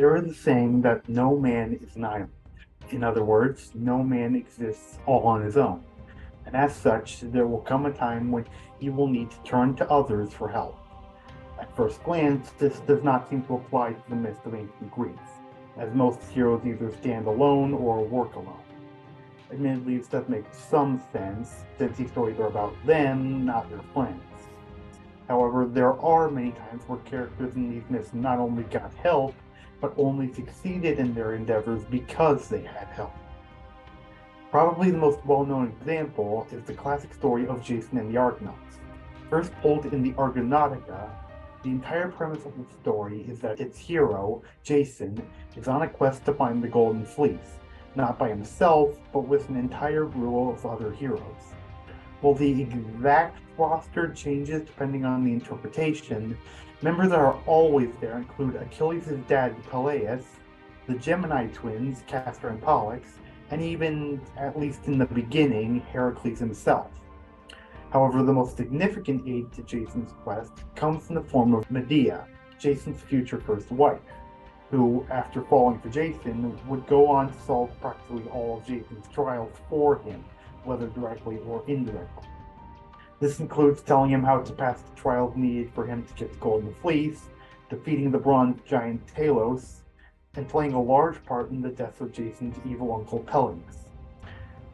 There is a saying that no man is an island. In other words, no man exists all on his own. And as such, there will come a time when he will need to turn to others for help. At first glance, this does not seem to apply to the myths of ancient Greece, as most heroes either stand alone or work alone. Admittedly, this does make some sense, since these stories are about them, not their friends. However, there are many times where characters in these myths not only got help, but only succeeded in their endeavors because they had help. Probably the most well-known example is the classic story of Jason and the Argonauts. First told in the Argonautica, the entire premise of the story is that its hero, Jason, is on a quest to find the Golden Fleece, not by himself, but with an entire group of other heroes. While the exact roster changes depending on the interpretation, members that are always there include Achilles' dad, Peleus, the Gemini twins, Castor and Pollux, and even, at least in the beginning, Heracles himself. However, the most significant aid to Jason's quest comes in the form of Medea, Jason's future first wife, who, after falling for Jason, would go on to solve practically all of Jason's trials for him, whether directly or indirectly. This includes telling him how to pass the trials needed for him to get the Golden Fleece, defeating the bronze giant Talos, and playing a large part in the death of Jason's evil uncle Peleus.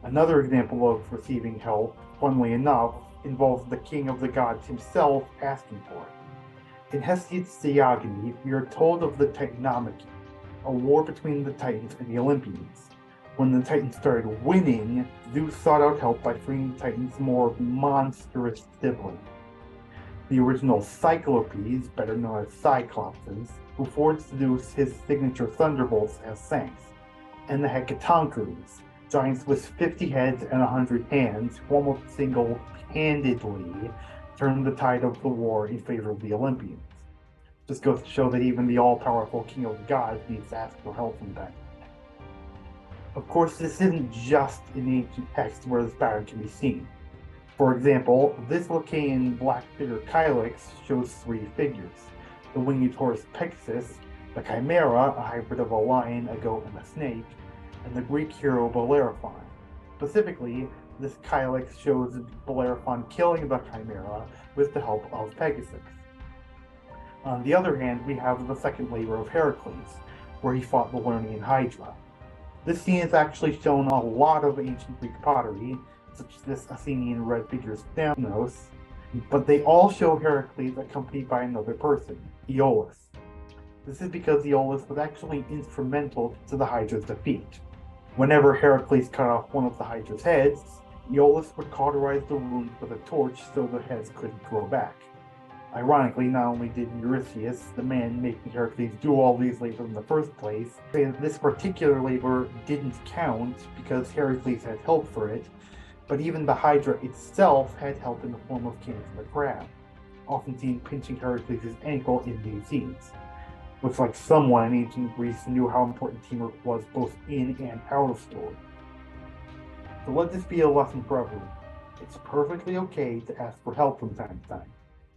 Another example of receiving help, funnily enough, involves the king of the gods himself asking for it. In Hesiod's Theogony, we are told of the Titanomachy, a war between the Titans and the Olympians. When the Titans started winning, Zeus sought out help by freeing the Titans' more monstrous sibling. The original Cyclopes, better known as Cyclopses, who forged Zeus his signature thunderbolts as Saints, and the Hecatoncheires, giants with 50 heads and 100 hands, who almost single-handedly turned the tide of the war in favor of the Olympians. This goes to show that even the all-powerful king of the gods needs to ask for help from time. Of course, this isn't just in ancient texts where this pattern can be seen. For example, this Lacanian black figure Kylix shows three figures: the winged horse Pegasus, the Chimera, a hybrid of a lion, a goat, and a snake, and the Greek hero Bellerophon. Specifically, this Kylix shows Bellerophon killing the Chimera with the help of Pegasus. On the other hand, we have the second labor of Heracles, where he fought the Lernaean Hydra. This scene is actually shown in a lot of ancient Greek pottery, such as this Athenian red figure Stamos, but they all show Heracles accompanied by another person, Aeolus. This is because Aeolus was actually instrumental to the Hydra's defeat. Whenever Heracles cut off one of the Hydra's heads, Aeolus would cauterize the wound with a torch so the heads couldn't grow back. Ironically, not only did Eurystheus, the man making Heracles do all these labors in the first place, say that this particular labor didn't count because Heracles had help for it, but even the Hydra itself had help in the form of Cancer the Crab, often seen pinching Heracles' ankle in these scenes. Looks like someone in ancient Greece knew how important teamwork was both in and out of story. So let this be a lesson for everyone. It's perfectly okay to ask for help from time to time.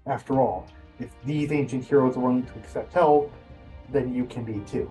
After all, if these ancient heroes are willing to accept help, then you can be too.